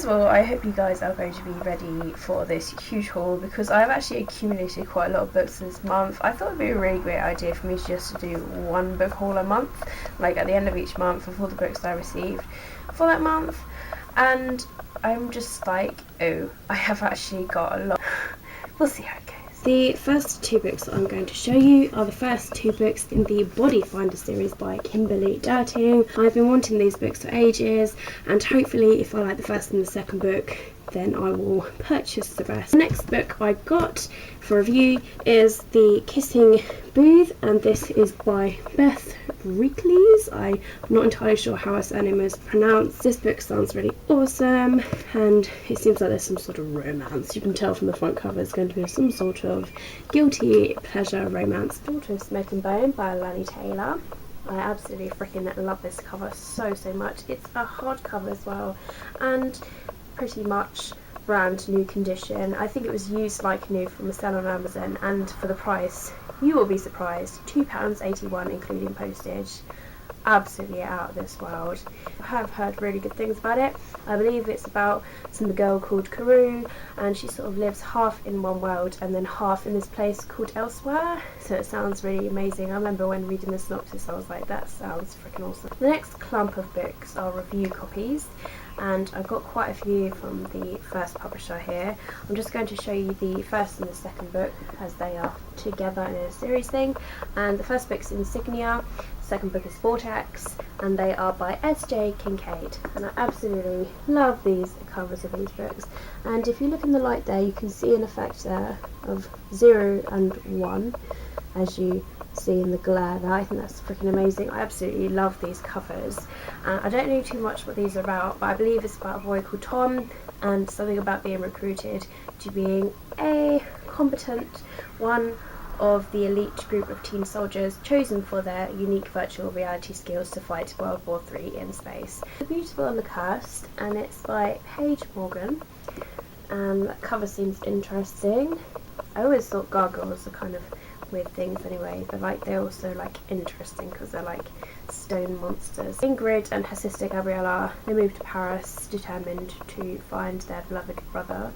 First of all, I hope you guys are going to be ready for this huge haul because I've actually accumulated quite a lot of books this month. I thought it would be a really great idea for me just to do one book haul a month, like at the end of each month of all the books that I received for that month. And I'm just like, oh, I have actually got a lot. We'll see how it goes. The first two books that I'm going to show you are the first two books in the Body Finder series by Kimberly Derting. I've been wanting these books for ages, and hopefully if I like the first and the second book, then I will purchase the rest. The next book I got for review is The Kissing Booth, and this is by Beth Reekles. I'm not entirely sure how her surname is pronounced. This book sounds really awesome, and it seems like there's some sort of romance. You can tell from the front cover it's going to be some sort of guilty pleasure romance. Daughter of Smoke and Bone by Lani Taylor. I absolutely freaking love this cover so much. It's a hardcover as well, and pretty much brand new condition. I think it was used like new from a sale on Amazon, and for the price, you will be surprised, £2.81 including postage. Absolutely out of this world. I have heard really good things about it. I believe it's about some girl called Karou, and she sort of lives half in one world and then half in this place called Elsewhere, so it sounds really amazing. I remember when reading the synopsis I was like, that sounds freaking awesome. The next clump of books are review copies, and I've got quite a few from the first publisher here. I'm just going to show you the first and the second book as they are together in a series thing. And the first book's Insignia, the second book is Vortex, and they are by S.J. Kincaid. And I absolutely love these covers of these books. And if you look in the light there, you can see an effect there of 0 and 1, as you see in the glare there. I think that's freaking amazing. I absolutely love these covers. I don't know too much what these are about, but I believe it's about a boy called Tom and something about being recruited to being a competent one of the elite group of teen soldiers chosen for their unique virtual reality skills to fight World War III in space. The Beautiful and the Cursed, and it's by Paige Morgan, and that cover seems interesting. I always thought gargoyles are kind of weird things anyway, but they're also interesting because they're like stone monsters. Ingrid and her sister Gabriella, they moved to Paris determined to find their beloved brother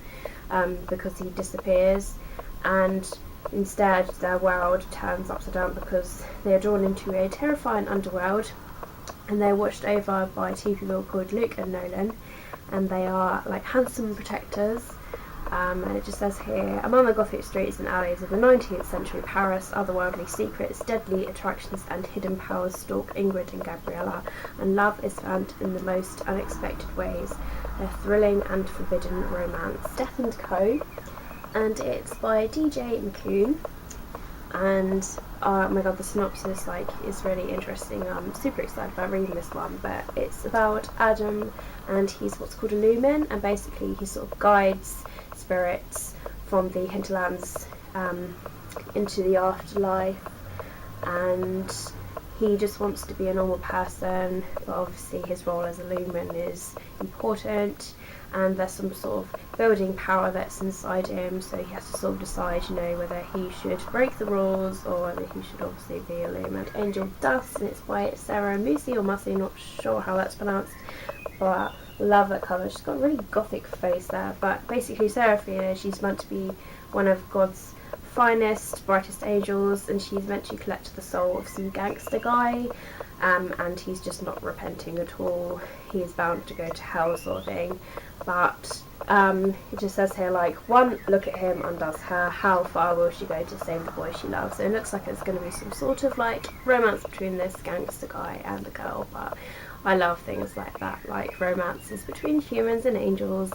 because he disappears, and instead their world turns upside down because they are drawn into a terrifying underworld, and they're watched over by two people called Luke and Nolan, and they are like handsome protectors. And it just says here, among the gothic streets and alleys of the 19th century Paris, otherworldly secrets, deadly attractions and hidden powers stalk Ingrid and Gabriella, and love is found in the most unexpected ways. A thrilling and forbidden romance. Death and Co. And it's by DJ McCune. And oh my god, the synopsis is really interesting. I'm super excited about reading this one, but it's about Adam, and he's what's called a lumen, and basically he sort of guides spirits from the hinterlands into the afterlife, and he just wants to be a normal person, but obviously his role as a lumen is important, and there's some sort of building power that's inside him, so he has to sort of decide, whether he should break the rules or whether he should obviously be a lumen. Angel Dust, and it's by Sarah Musi or Musi, not sure how that's pronounced, but love that cover. She's got a really gothic face there, but basically Seraphina, she's meant to be one of God's finest, brightest angels, and she's meant to collect the soul of some gangster guy, and he's just not repenting at all. He's bound to go to hell sort of thing, but it just says here one look at him undoes her. How far will she go to save the boy she loves? So it looks like it's going to be some sort of romance between this gangster guy and the girl, but I love things like that, romances between humans and angels.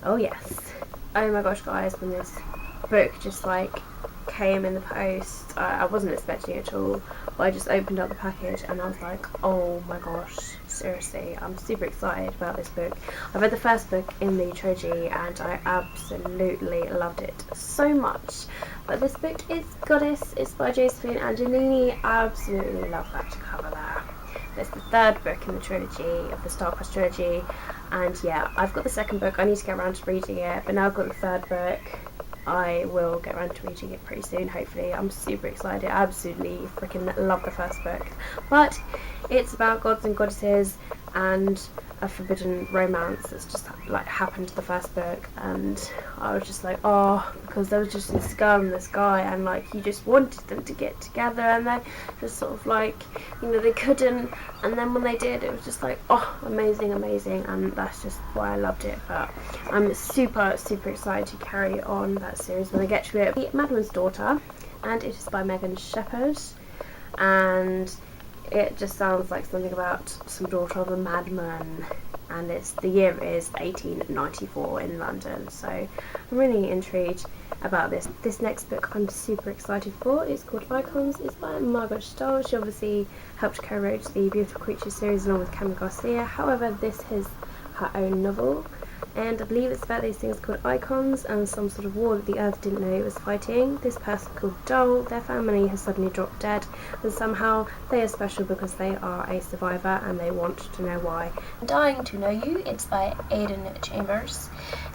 Oh yes. Oh my gosh guys, when this book just came in the post, I wasn't expecting it at all, but I just opened up the package and I was like, oh my gosh, seriously, I'm super excited about this book. I read the first book in the trilogy and I absolutely loved it so much, but this book is Goddess. It's by Josephine Angelini. I absolutely love that cover there. It's the third book in the trilogy of the Star-Crossed trilogy, and yeah, I've got the second book. I need to get around to reading it, but now I've got the third book. I will get around to reading it pretty soon, hopefully. I'm super excited. I absolutely freaking love the first book. But it's about gods and goddesses and a forbidden romance that's just like happened to the first book, and I was just like, oh, because there was just this girl and this guy, and like you just wanted them to get together, and then just sort of like, you know, they couldn't, and then when they did, it was just like, oh, amazing, and that's just why I loved it. But I'm super excited to carry on that series when I get to it. Madman's Daughter, and it is by Megan Shepherd, and it just sounds like something about some daughter of a madman, and the year is 1894 in London, so I'm really intrigued about this. This next book I'm super excited for. It's called Icons. It's by Margaret Stoll. She obviously helped co-write the Beautiful Creatures series along with Cameron Garcia. However, this is her own novel, and I believe it's about these things called icons and some sort of war that the Earth didn't know it was fighting. This person called Dole, their family has suddenly dropped dead, and somehow they are special because they are a survivor and they want to know why. Dying to Know You, it's by Aidan Chambers,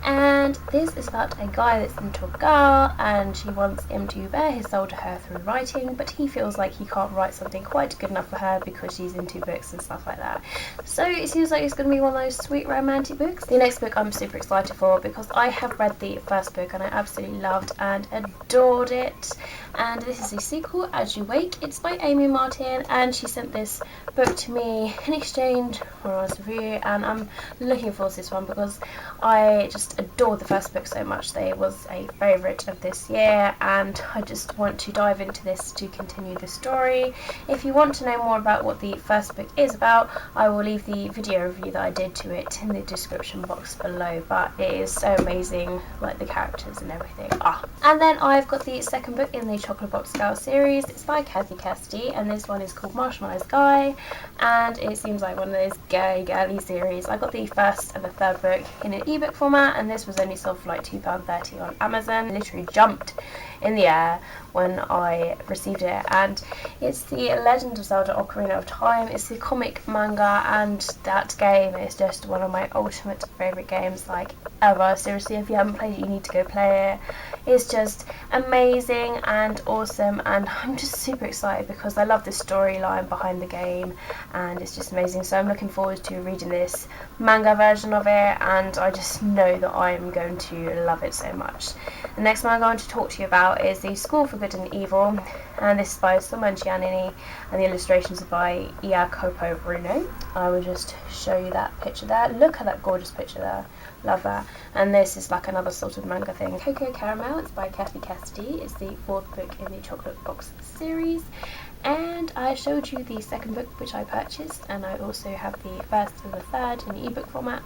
and this is about a guy that's into a girl and he wants him to bare his soul to her through writing, but he feels like he can't write something quite good enough for her because she's into books and stuff like that. So it seems like it's going to be one of those sweet romantic books. The next book I'm super excited for because I have read the first book and I absolutely loved and adored it, and this is a sequel, As You Wake. It's by Amy Martin, and she sent this book to me in exchange for a honest review, and I'm looking forward to this one because I just adored the first book so much. They was a favourite of this year, and I just want to dive into this to continue the story. If you want to know more about what the first book is about, I will leave the video review that I did to it in the description box below, but it is so amazing, like the characters and everything. And then I've got the second book in the Chocolate Box Girl series. It's by Kathy Cassidy, and this one is called Marshmallows Guy, and it seems like one of those girly series. I got the first and the third book in an ebook format, and this was only sold for like £2.30 on Amazon. Literally jumped in the air when I received it, and it's the Legend of Zelda Ocarina of Time. It's the comic manga, and that game is just one of my ultimate favourite games like ever. Seriously, if you haven't played it, you need to go play it. It's just amazing and awesome, and I'm just super excited because I love the storyline behind the game, and it's just amazing. So I'm looking forward to reading this manga version of it, and I just know that I'm going to love it so much. The next one I'm going to talk to you about is The School for Good and Evil, and this is by Salman Giannini, and the illustrations are by Jacopo Bruno. I will just show you that picture there. Look at that gorgeous picture there. Love that. And this is like another sort of manga thing. Cocoa Caramel, it's by Kathy Cassidy. It's the fourth book in the Chocolate Box series. And I showed you the second book which I purchased, and I also have the first and the third in ebook formats.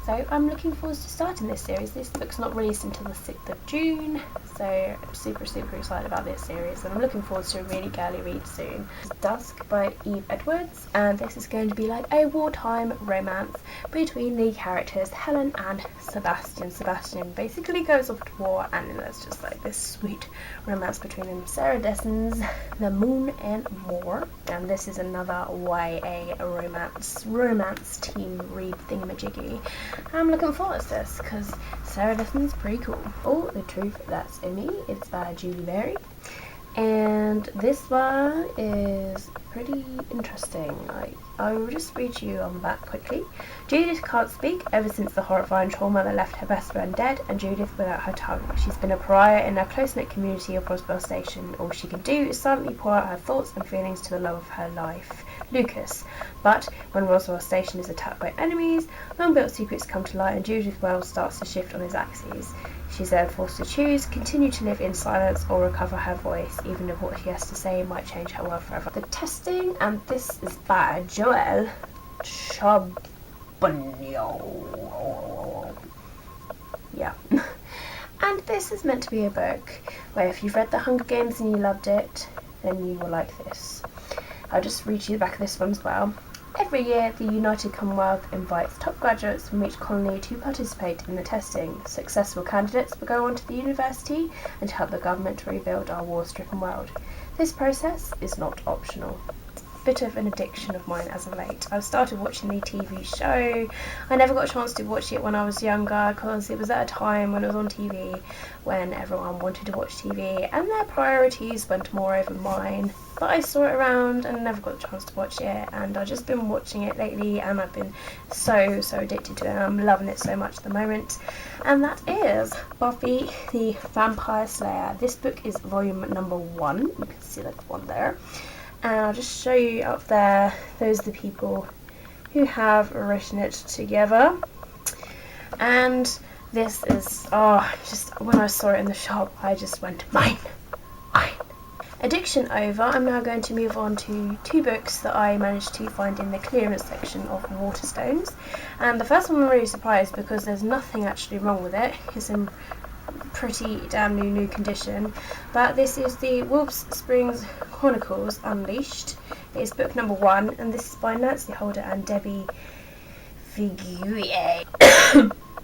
So I'm looking forward to starting this series. This book's not released until the 6th of June, so I'm super excited about this series, and I'm looking forward to a really girly read soon. Dusk by Eve Edwards, and this is going to be like a wartime romance between the characters Helen and Sebastian. Sebastian basically goes off to war, and there's just like this sweet romance between them. Sarah Dessen's The Moon and More, and this is another YA romance teen read thingamajiggy. I'm looking forward to this because Sarah Dessen's pretty cool. All the Truth That's in Me, it's by Julie Berry, and this one is pretty interesting. I will just read you on that quickly. Judith can't speak ever since the horrifying trauma that left her best friend dead and Judith without her tongue. She's been a pariah in her close-knit community of Roswell Station. All she can do is silently pour out her thoughts and feelings to the love of her life, Lucas. But when Roswell Station is attacked by enemies, long-built secrets come to light and Judith's world starts to shift on its axes. She's then forced to choose, continue to live in silence or recover her voice, even if what she has to say might change her world forever. The Testing, and this is by Joel Charbonneau. Yeah. And this is meant to be a book where if you've read The Hunger Games and you loved it, then you will like this. I'll just read you the back of this one as well. Every year, the United Commonwealth invites top graduates from each colony to participate in the testing. Successful candidates will go on to the university and help the government to rebuild our war-stricken world. This process is not optional. bit of an addiction of mine as of late. I've started watching the TV show. I never got a chance to watch it when I was younger because it was at a time when it was on TV when everyone wanted to watch TV and their priorities went more over mine. But I saw it around and never got a chance to watch it, and I've just been watching it lately and I've been so addicted to it and I'm loving it so much at the moment. And that is Buffy the Vampire Slayer. This book is volume number 1. You can see that one there. And I'll just show you up there, those are the people who have written it together. And this is, just when I saw it in the shop, I just went, mine. Addiction over, I'm now going to move on to 2 books that I managed to find in the clearance section of Waterstones. And the first one I'm really surprised because there's nothing actually wrong with it. It's in pretty damn new condition. But this is the Wolf Springs Chronicles Unleashed. It's book number 1 and this is by Nancy Holder and Debbie Figuier.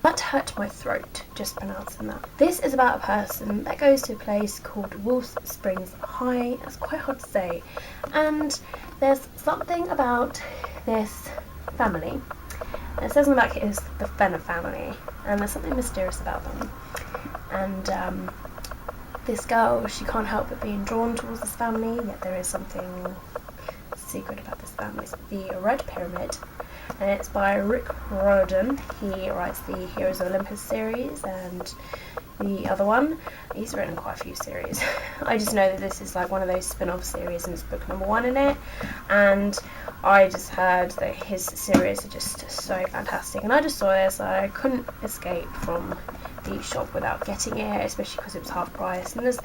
That hurt my throat, just pronouncing that. This is about a person that goes to a place called Wolf Springs High. That's quite hard to say. And there's something about this family. And it says on the back it is the Fenner family. And there's something mysterious about them. And this girl, she can't help but being drawn towards this family, yet there is something secret about this family. It's the Red Pyramid. And it's by Rick Riordan. He writes the Heroes of Olympus series and the other one. He's written quite a few series. I just know that this is like one of those spin-off series and it's book number 1 in it. And I just heard that his series are just so fantastic. And I just saw this, I couldn't escape from the shop without getting it, especially because it was half price. And there's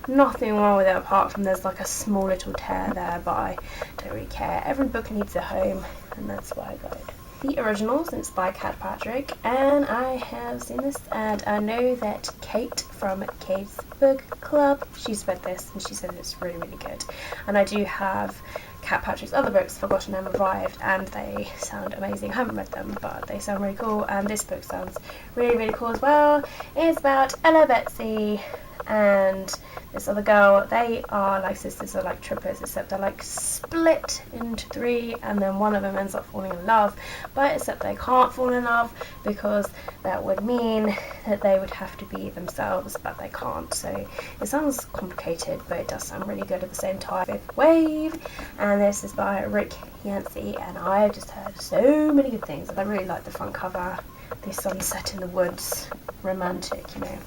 nothing wrong with it apart from there's like a small little tear there, but I don't really care. Every book needs a home, and that's why I got it. The originals, and it's by Kat Patrick, and I have seen this and I know that Kate from Kate's Book Club, she's read this and she said it's really good. And I do have Kat Patrick's other books, Forgotten and Revived, and they sound amazing. I haven't read them, but they sound really cool, and this book sounds really cool as well. It's about Ella Betsy and this other girl. They are like sisters, they're like triplets, except they're like split into 3, and then one of them ends up falling in love, but except they can't fall in love because that would mean that they would have to be themselves, but they can't. So it sounds complicated, but it does sound really good at the same time. 5th Wave, and this is by Rick Yancey, and I've just heard so many good things. I really like the front cover, the sunset in the woods, romantic, you know.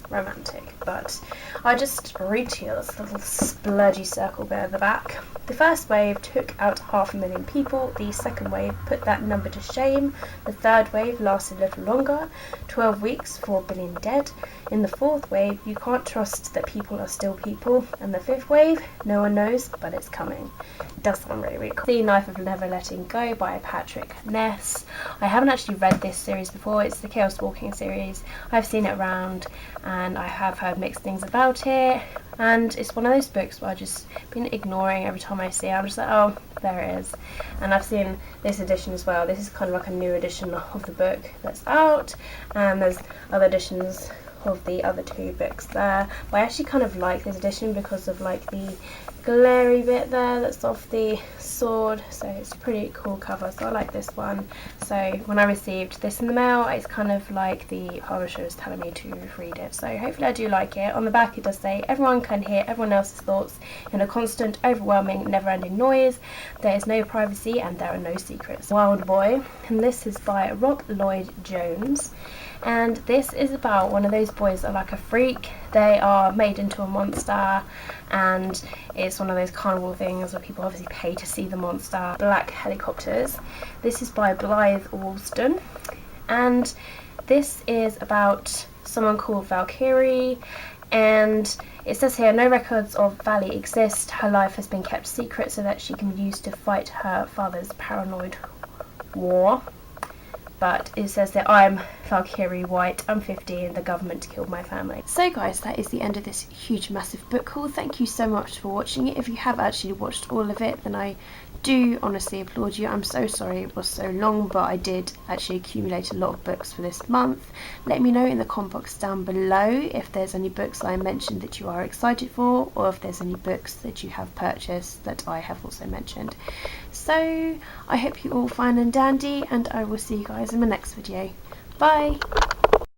Romantic, but I just read to you this little splurgy circle bit at the back. The first wave took out 500,000 people, the second wave put that number to shame, the third wave lasted a little longer, 12 weeks, 4 billion dead. In the fourth wave, you can't trust that people are still people, and the fifth wave, no one knows, but it's coming. It does sound really cool. The Knife of Never Letting Go by Patrick Ness. I haven't actually read this series before. It's the Chaos Walking series. I've seen it around and I have heard mixed things about it, and it's one of those books where I've just been ignoring every time I see it. I'm just like, oh, there it is. And I've seen this edition as well. This is kind of like a new edition of the book that's out, and there's other editions of the other 2 books there, but I actually kind of like this edition because of like the glary bit there that's off the sword, so it's a pretty cool cover, so I like this one. So when I received this in the mail, it's kind of like the publisher is telling me to read it, so hopefully I do like it. On the back it does say, everyone can hear everyone else's thoughts in a constant, overwhelming, never-ending noise. There is no privacy and there are no secrets. Wild Boy, and this is by Rob Lloyd-Jones. And this is about one of those boys that are like a freak. They are made into a monster, and it's one of those carnival things where people obviously pay to see the monster. Black Helicopters. This is by Blythe Woolston, and this is about someone called Valkyrie, and it says here, no records of Valley exist. Her life has been kept secret so that she can be used to fight her father's paranoid war. but it says that I'm Valkyrie White, I'm 50 and the government killed my family. So guys, that is the end of this huge massive book haul. Thank you so much for watching it. If you have actually watched all of it, then I do honestly applaud you. I'm so sorry it was so long, but I did actually accumulate a lot of books for this month. Let me know in the comment box down below if there's any books I mentioned that you are excited for, or if there's any books that you have purchased that I have also mentioned. So I hope you all fine and dandy, and I will see you guys in my next video. Bye!